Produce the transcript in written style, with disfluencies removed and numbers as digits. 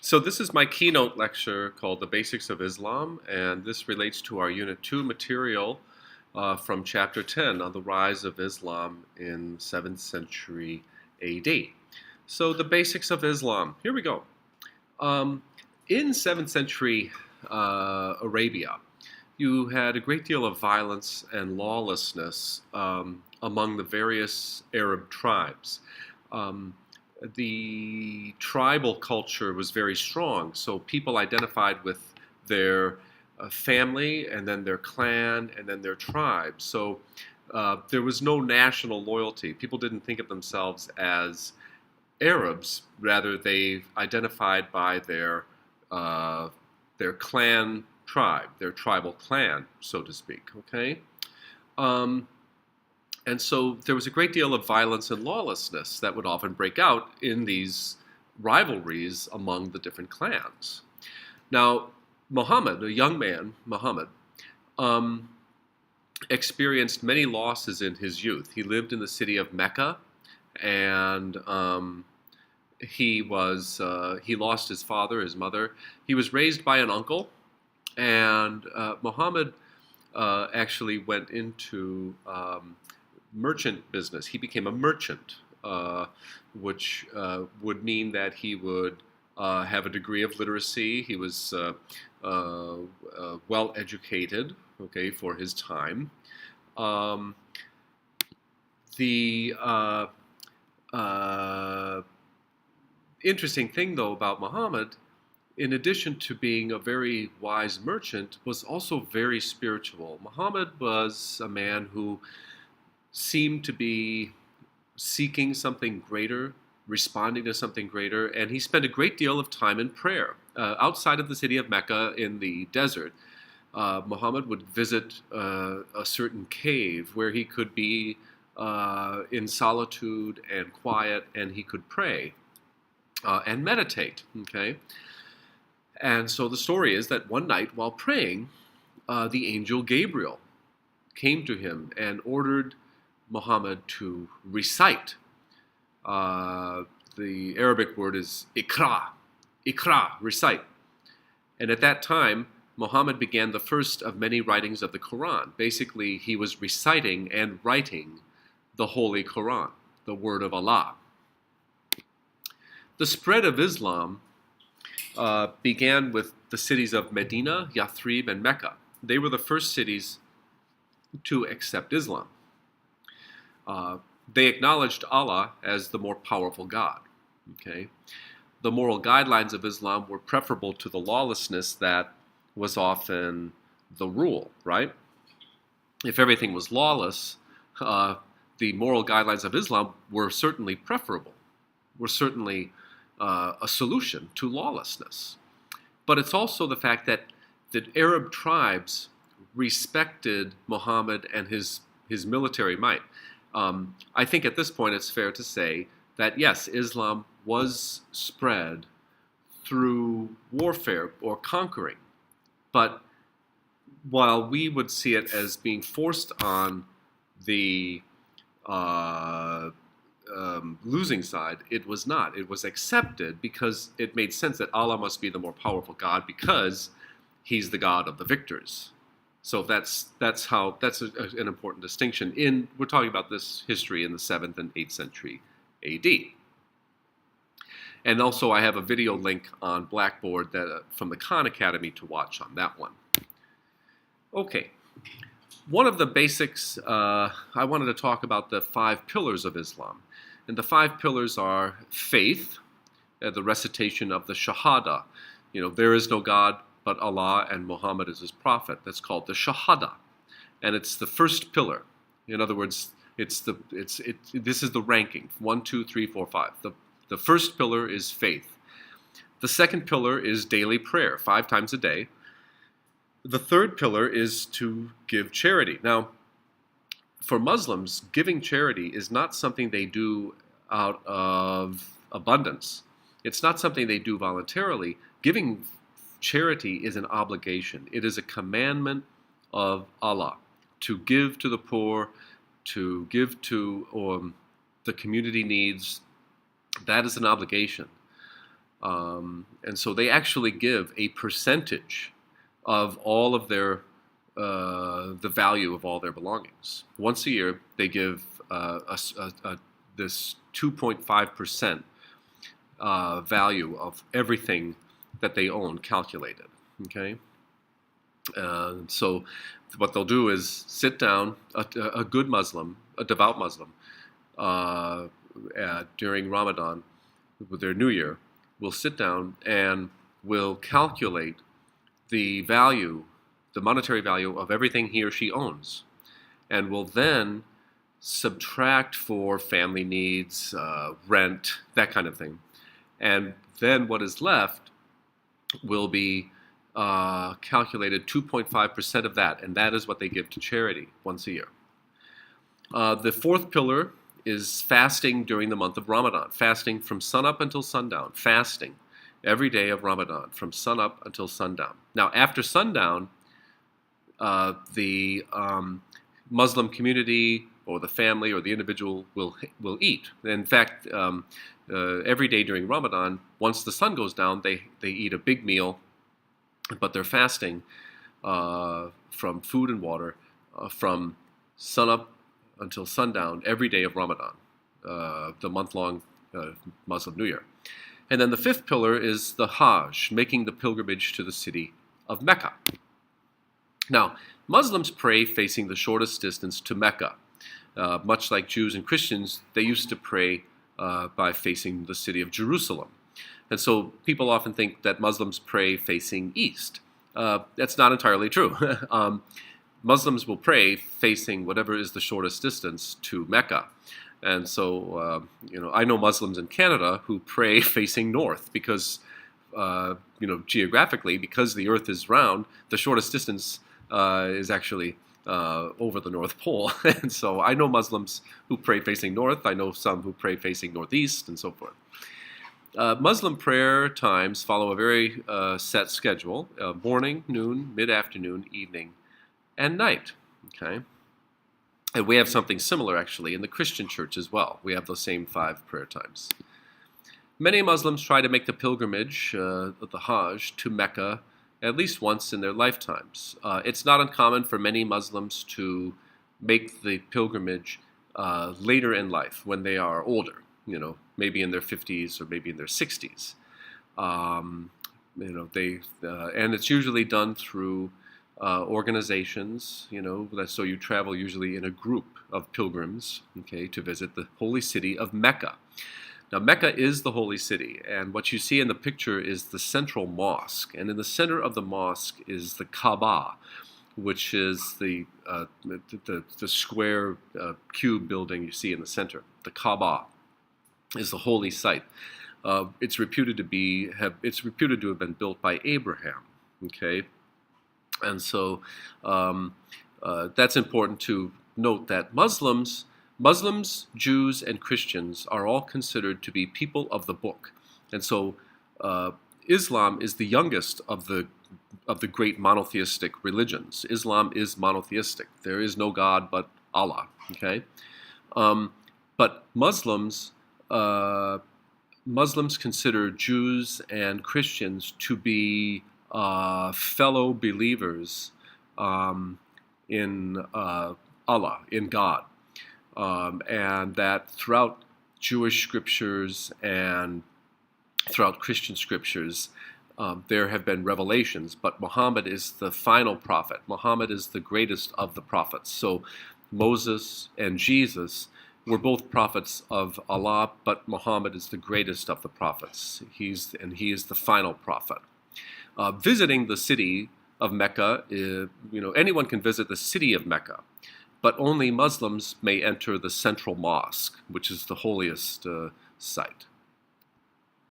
So this is my keynote lecture called The Basics of Islam, and this relates to our Unit 2 material from Chapter 10 on the rise of Islam in 7th century AD. So the basics of Islam, here we go. Um, in 7th century Arabia, you had a great deal of violence and lawlessness among the various Arab tribes. Um, the tribal culture was very strong, so people identified with their family and then their clan and then their tribe. So there was no national loyalty. People didn't think of themselves as Arabs, rather they identified by their clan tribe, their tribal clan, so to speak. Okay, um, and so there was a great deal of violence and lawlessness that would often break out in these rivalries among the different clans. Now, Muhammad, a young man, Muhammad, um, experienced many losses in his youth. He lived in the city of Mecca, and he lost his father, his mother. He was raised by an uncle, and Muhammad actually went into merchant business. He became a merchant, which would mean that he would have a degree of literacy. He was well educated, okay, for his time. Um, the interesting thing, though, about Muhammad, in addition to being a very wise merchant, was also very spiritual. Muhammad was a man who seemed to be seeking something greater, responding to something greater, and he spent a great deal of time in prayer. Outside of the city of Mecca in the desert, Muhammad would visit a certain cave where he could be in solitude and quiet, and he could pray and meditate. Okay, and so the story is that one night while praying, the angel Gabriel came to him and ordered Muhammad to recite. The Arabic word is ikra, recite. And at that time, Muhammad began the first of many writings of the Quran. Basically, he was reciting and writing the Holy Quran, the word of Allah. The spread of Islam began with the cities of Medina, Yathrib, and Mecca. They were the first cities to accept Islam. They acknowledged Allah as the more powerful God. Okay, the moral guidelines of Islam were preferable to the lawlessness that was often the rule. Right? If everything was lawless, the moral guidelines of Islam were certainly preferable. Were certainly a solution to lawlessness. But it's also the fact that the Arab tribes respected Muhammad and his military might. I think at this point it's fair to say that yes, Islam was spread through warfare or conquering, but while we would see it as being forced on the losing side, it was not. It was accepted because it made sense that Allah must be the more powerful God because He's the God of the victors. So that's an important distinction. We're talking about this history in the 7th and 8th century A.D. And also I have a video link on Blackboard from the Khan Academy to watch on that one. Okay. One of the basics, I wanted to talk about the 5 pillars of Islam. And the 5 pillars are faith, the recitation of the Shahada. There is no God but Allah and Muhammad is his prophet. That's called the Shahada. And it's the first pillar. In other words, this is the ranking, 1, 2, 3, 4, 5. The first pillar is faith. The second pillar is daily prayer, 5 times a day. The third pillar is to give charity. Now, for Muslims, giving charity is not something they do out of abundance. It's not something they do voluntarily. Giving charity is an obligation. It is a commandment of Allah to give to the poor, to give to the community needs. That is an obligation. And so they actually give a percentage of all of their the value of all their belongings. Once a year, they give this 2.5% value of everything that they own calculated. Okay, so what they'll do is sit down, a good Muslim, a devout Muslim, during Ramadan, with their New Year, will sit down and will calculate the value, the monetary value of everything he or she owns, and will then subtract for family needs, rent, that kind of thing. And then what is left will be calculated 2.5% of that, and that is what they give to charity once a year. The fourth pillar is fasting during the month of Ramadan, fasting from sunup until sundown, fasting every day of Ramadan from sunup until sundown. Now, after sundown, the Muslim community or the family or the individual will eat. In fact, every day during Ramadan, once the sun goes down, they eat a big meal, but they're fasting from food and water from sunup until sundown every day of Ramadan, the month-long Muslim New Year. And then the fifth pillar is the Hajj, making the pilgrimage to the city of Mecca. Now, Muslims pray facing the shortest distance to Mecca. Much like Jews and Christians, they used to pray by facing the city of Jerusalem. And so people often think that Muslims pray facing east. That's not entirely true. Muslims will pray facing whatever is the shortest distance to Mecca. And so, I know Muslims in Canada who pray facing north because, geographically, because the earth is round, the shortest distance is actually over the North Pole. And so I know Muslims who pray facing north. I know some who pray facing northeast and so forth. Muslim prayer times follow a very set schedule: morning, noon, mid-afternoon, evening, and night. Okay, and we have something similar actually in the Christian church as well. We have the same 5 prayer times. Many Muslims try to make the pilgrimage, the Hajj, to Mecca at least once in their lifetimes. It's not uncommon for many Muslims to make the pilgrimage later in life when they are older. Maybe in their 50s or maybe in their 60s. And it's usually done through organizations. So you travel usually in a group of pilgrims, okay, to visit the holy city of Mecca. Now, Mecca is the holy city, and what you see in the picture is the central mosque, and in the center of the mosque is the Kaaba, which is the square cube building you see in the center. The Kaaba is the holy site. It's reputed to have been built by Abraham. Okay, and so that's important to note that Muslims, Jews, and Christians are all considered to be people of the book, and so Islam is the youngest of the great monotheistic religions. Islam is monotheistic. There is no God but Allah. Okay, but Muslims consider Jews and Christians to be fellow believers in Allah, in God, and that throughout Jewish scriptures and throughout Christian scriptures, there have been revelations, but Muhammad is the final prophet. Muhammad is the greatest of the prophets. So Moses and Jesus were both prophets of Allah, but Muhammad is the greatest of the prophets. He is the final prophet. Visiting the city of Mecca, anyone can visit the city of Mecca, but only Muslims may enter the central mosque, which is the holiest site.